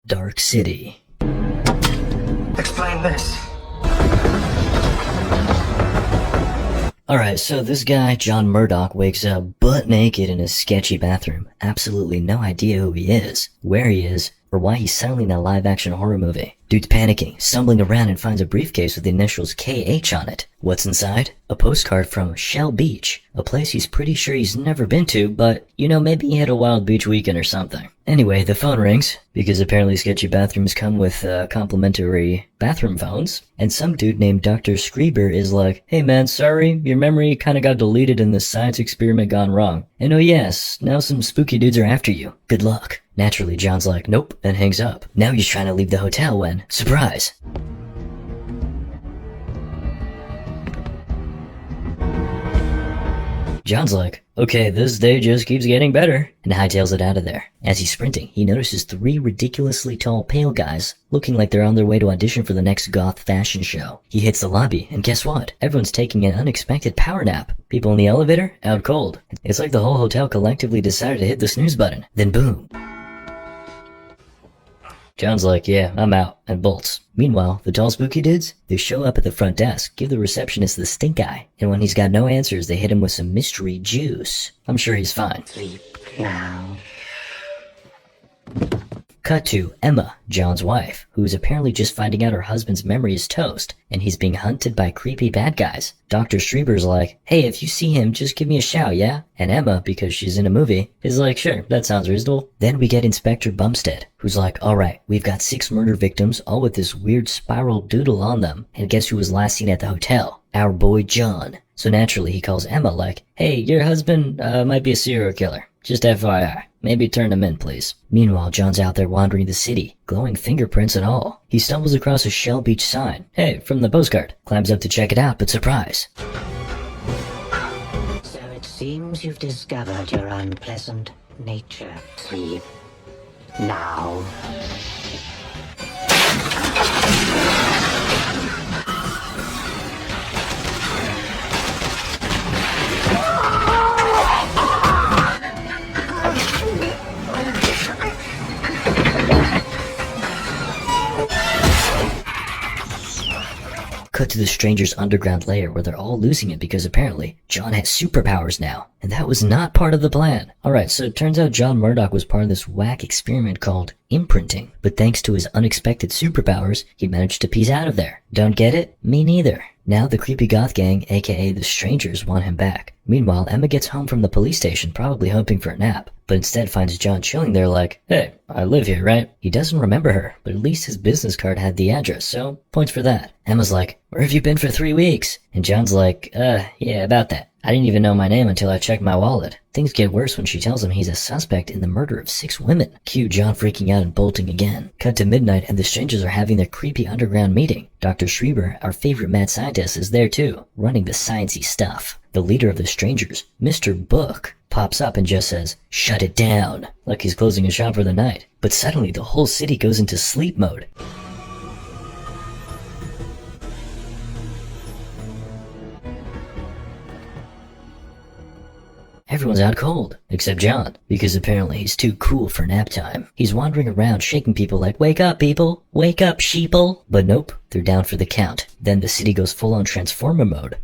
Dark City. Explain this. Alright, so this guy, John Murdoch, wakes up butt naked in a sketchy bathroom. Absolutely no idea who he is, where he is, or why he's suddenly in a live-action horror movie. Dude's panicking, stumbling around and finds a briefcase with the initials KH on it. What's inside? A postcard from Shell Beach, a place he's pretty sure he's never been to, but, you know, maybe he had a wild beach weekend or something. Anyway, the phone rings, because apparently sketchy bathrooms come with complimentary bathroom phones, and some dude named Dr. Screeber is like, "Hey man, sorry, your memory kinda got deleted in this science experiment gone wrong. And oh yes, now some spooky dudes are after you. Good luck." Naturally, John's like, "Nope," and hangs up. Now he's trying to leave the hotel when, surprise! John's like, "Okay, this day just keeps getting better," and hightails it out of there. As he's sprinting, he notices 3 ridiculously tall pale guys, looking like they're on their way to audition for the next goth fashion show. He hits the lobby, and guess what? Everyone's taking an unexpected power nap. People in the elevator, out cold. It's like the whole hotel collectively decided to hit the snooze button. Then boom. John's like, "Yeah, I'm out," and bolts. Meanwhile, the tall spooky dudes, they show up at the front desk, give the receptionist the stink eye, and when he's got no answers, they hit him with some mystery juice. I'm sure he's fine. Sleep now. Cut to Emma, John's wife, who's apparently just finding out her husband's memory is toast, and he's being hunted by creepy bad guys. Dr. Schreiber's like, "Hey, if you see him, just give me a shout, yeah?" And Emma, because she's in a movie, is like, "Sure, that sounds reasonable." Then we get Inspector Bumstead, who's like, "Alright, we've got 6 murder victims, all with this weird spiral doodle on them, and guess who was last seen at the hotel? Our boy John." So naturally he calls Emma like, "Hey, your husband might be a serial killer. Just FYI, maybe turn him in, please." Meanwhile, John's out there wandering the city, glowing fingerprints and all. He stumbles across a Shell Beach sign. Hey, from the postcard. Climbs up to check it out, but surprise. So it seems you've discovered your unpleasant nature. Sleep now. Cut to the Stranger's underground lair where they're all losing it because apparently John has superpowers now, and that was not part of the plan. Alright, so it turns out John Murdoch was part of this whack experiment called imprinting, but thanks to his unexpected superpowers, he managed to piece out of there. Don't get it? Me neither. Now the creepy goth gang, aka the Strangers, want him back. Meanwhile, Emma gets home from the police station probably hoping for a nap, but instead finds John chilling there like, "Hey, I live here, right?" He doesn't remember her, but at least his business card had the address, so points for that. Emma's like, "Where have you been for 3 weeks?" And John's like, yeah, about that. I didn't even know my name until I checked my wallet." Things get worse when she tells him he's a suspect in the murder of 6 women. Cue John freaking out and bolting again. Cut to midnight and the Strangers are having their creepy underground meeting. Dr. Schreiber, our favorite mad scientist, is there too, running the sciencey stuff. The leader of the Strangers, Mr. Book, pops up and just says, "Shut it down," like he's closing a shop for the night. But suddenly the whole city goes into sleep mode. Everyone's out cold, except John, because apparently he's too cool for nap time. He's wandering around shaking people like, "Wake up, people! Wake up, sheeple!" But nope, they're down for the count. Then the city goes full on Transformer mode.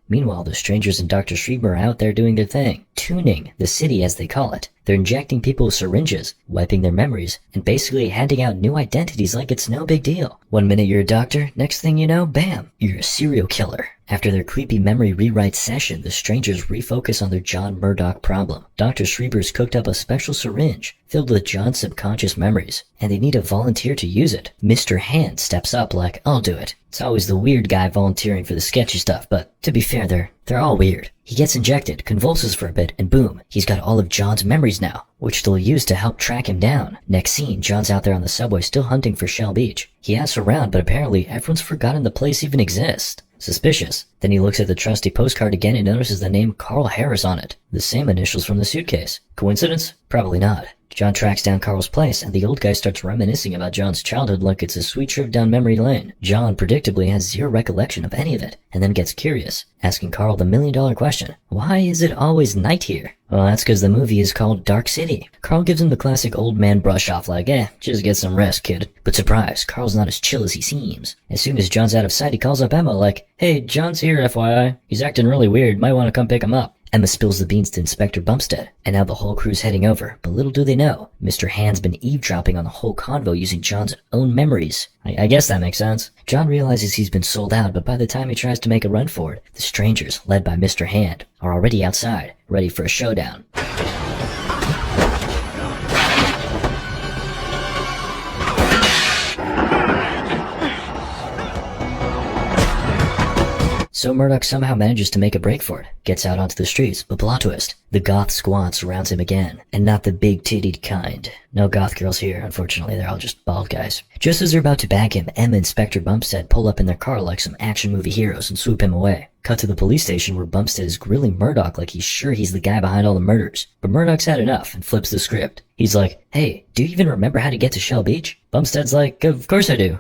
Meanwhile, the Strangers and Dr. Schreiber are out there doing their thing, tuning the city as they call it. They're injecting people with syringes, wiping their memories, and basically handing out new identities like it's no big deal. One minute you're a doctor, next thing you know, bam, you're a serial killer. After their creepy memory rewrite session, the Strangers refocus on their John Murdoch problem. Dr. Schreiber's cooked up a special syringe filled with John's subconscious memories, and they need a volunteer to use it. Mr. Hand steps up like, "I'll do it." It's always the weird guy volunteering for the sketchy stuff, but to be fair, they're all weird. He gets injected, convulses for a bit, and boom, he's got all of John's memories now, which they'll use to help track him down. Next scene, John's out there on the subway still hunting for Shell Beach. He asks around, but apparently everyone's forgotten the place even exists. Suspicious. Then he looks at the trusty postcard again and notices the name Carl Harris on it, the same initials from the suitcase. Coincidence? Probably not. John tracks down Carl's place, and the old guy starts reminiscing about John's childhood like it's a sweet trip down memory lane. John, predictably, has zero recollection of any of it, and then gets curious, asking Carl the million-dollar question, why is it always night here? Well, that's because the movie is called Dark City. Carl gives him the classic old man brush-off like, just get some rest, kid. But surprise, Carl's not as chill as he seems. As soon as John's out of sight, he calls up Emma like, hey, John's here, FYI. He's acting really weird, might want to come pick him up. Emma spills the beans to Inspector Bumstead, and now the whole crew's heading over, but little do they know, Mr. Hand's been eavesdropping on the whole convo using John's own memories. I guess that makes sense. John realizes he's been sold out, but by the time he tries to make a run for it, the strangers, led by Mr. Hand, are already outside, ready for a showdown. So Murdoch somehow manages to make a break for it, gets out onto the streets, but plot twist, the goth squad surrounds him again, and not the big-tittied kind. No goth girls here, unfortunately, they're all just bald guys. Just as they're about to bag him, Emma and Inspector Bumstead pull up in their car like some action movie heroes and swoop him away. Cut to the police station where Bumstead is grilling Murdoch like he's sure he's the guy behind all the murders. But Murdoch's had enough and flips the script. He's like, hey, do you even remember how to get to Shell Beach? Bumstead's like, of course I do.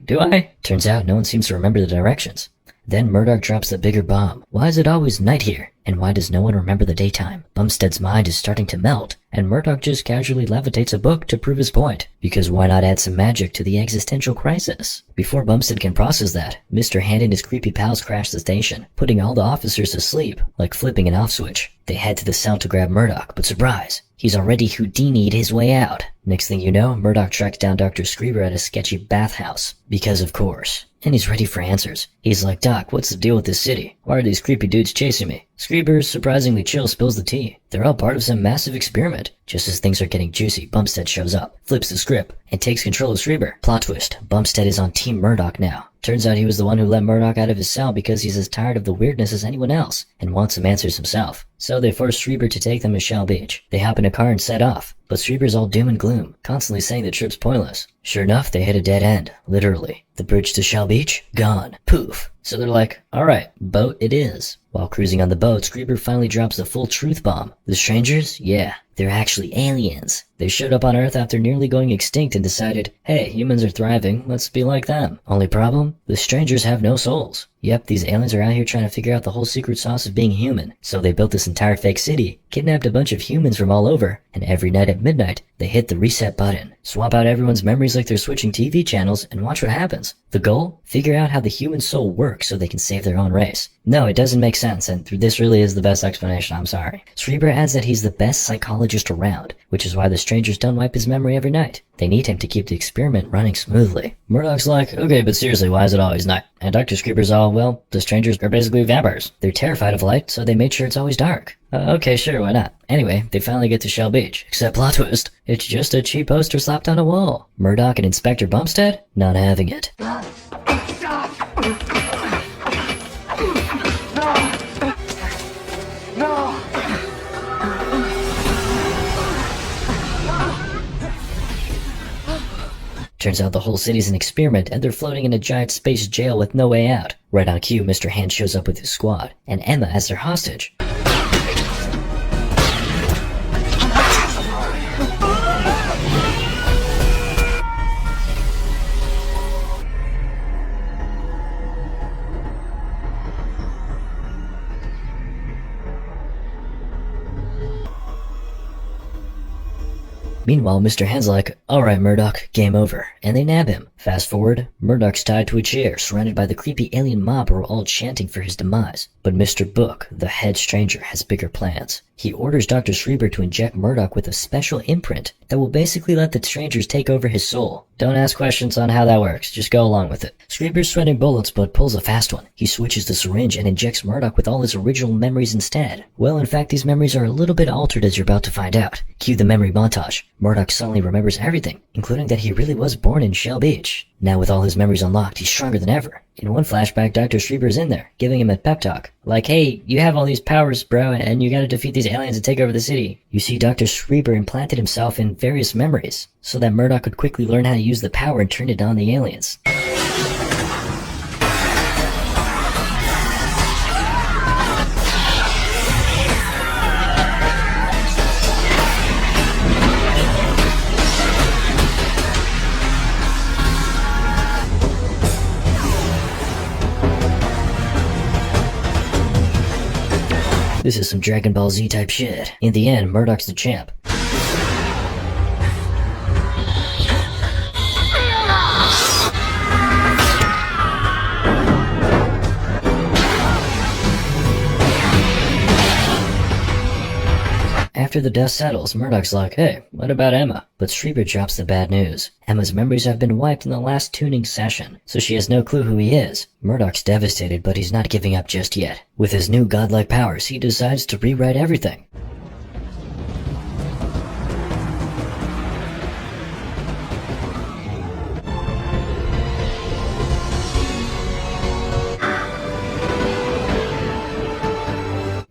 Do I? Turns out no one seems to remember the directions. Then Murdoch drops the bigger bomb. Why is it always night here? And why does no one remember the daytime? Bumstead's mind is starting to melt, and Murdoch just casually levitates a book to prove his point. Because why not add some magic to the existential crisis? Before Bumstead can process that, Mr. Hand and his creepy pals crash the station, putting all the officers to sleep, like flipping an off switch. They head to the cell to grab Murdoch, but surprise! He's already Houdini'd his way out. Next thing you know, Murdoch tracks down Dr. Screever at a sketchy bathhouse. Because of course. And he's ready for answers. He's like, Doc, what's the deal with this city? Why are these creepy dudes chasing me? Screever, surprisingly chill, spills the tea. They're all part of some massive experiment. Just as things are getting juicy, Bumstead shows up, flips the script, and takes control of Screever. Plot twist, Bumstead is on Team Murdoch now. Turns out he was the one who let Murdoch out of his cell because he's as tired of the weirdness as anyone else, and wants some answers himself. So they force Screever to take them to Shell Beach. They hop in a car and set off, but Screever's all doom and gloom, constantly saying the trip's pointless. Sure enough, they hit a dead end, literally. The bridge to Shell Beach? Gone. Poof. So they're like, alright, boat it is. While cruising on the boat, Screever finally drops the full truth bomb. The strangers? Yeah, they're actually aliens. They showed up on Earth after nearly going extinct and decided, hey, humans are thriving, let's be like them. Only problem? The strangers have no souls. Yep, these aliens are out here trying to figure out the whole secret sauce of being human. So they built this entire fake city, kidnapped a bunch of humans from all over, and every night at midnight, they hit the reset button. Swap out everyone's memories like they're switching TV channels, and watch what happens. The goal? Figure out how the human soul works so they can save their own race. No, it doesn't make sense, and this really is the best explanation, I'm sorry. Screever adds that he's the best psychologist around, which is why the strangers don't wipe his memory every night. They need him to keep the experiment running smoothly. Murdoch's like, okay, but seriously, why is it always night? And Dr. Screever's all, well, the strangers are basically vampires. They're terrified of light, so they made sure it's always dark. Okay, sure, why not? Anyway, they finally get to Shell Beach, except plot twist, it's just a cheap poster slapped on a wall. Murdoch and Inspector Bumstead? Not having it. Turns out the whole city's an experiment, and they're floating in a giant space jail with no way out. Right on cue, Mr. Hand shows up with his squad, and Emma as their hostage. Meanwhile, Mr. Hand's like, alright Murdoch, game over, and they nab him. Fast forward, Murdoch's tied to a chair, surrounded by the creepy alien mob who are all chanting for his demise. But Mr. Book, the head stranger, has bigger plans. He orders Dr. Screever to inject Murdoch with a special imprint that will basically let the strangers take over his soul. Don't ask questions on how that works, just go along with it. Screever's sweating bullets but pulls a fast one. He switches the syringe and injects Murdoch with all his original memories instead. Well, in fact, these memories are a little bit altered as you're about to find out. Cue the memory montage. Murdoch suddenly remembers everything, including that he really was born in Shell Beach. Now with all his memories unlocked, he's stronger than ever. In one flashback, Dr. Screever's in there, giving him a pep talk. Like, hey, you have all these powers, bro, and you gotta defeat these aliens and take over the city. You see, Dr. Screever implanted himself in various memories, so that Murdoch could quickly learn how to use the power and turn it on the aliens. This is some Dragon Ball Z type shit. In the end, Murdoch's the champ. After the dust settles, Murdoch's like, hey, what about Emma? But Schreiber drops the bad news. Emma's memories have been wiped in the last tuning session, so she has no clue who he is. Murdoch's devastated, but he's not giving up just yet. With his new godlike powers, he decides to rewrite everything.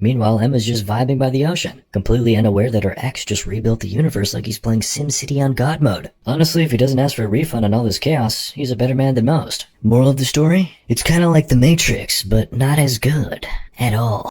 Meanwhile, Emma's just vibing by the ocean, completely unaware that her ex just rebuilt the universe like he's playing SimCity on God mode. Honestly, if he doesn't ask for a refund on all this chaos, he's a better man than most. Moral of the story? It's kinda like The Matrix, but not as good at all.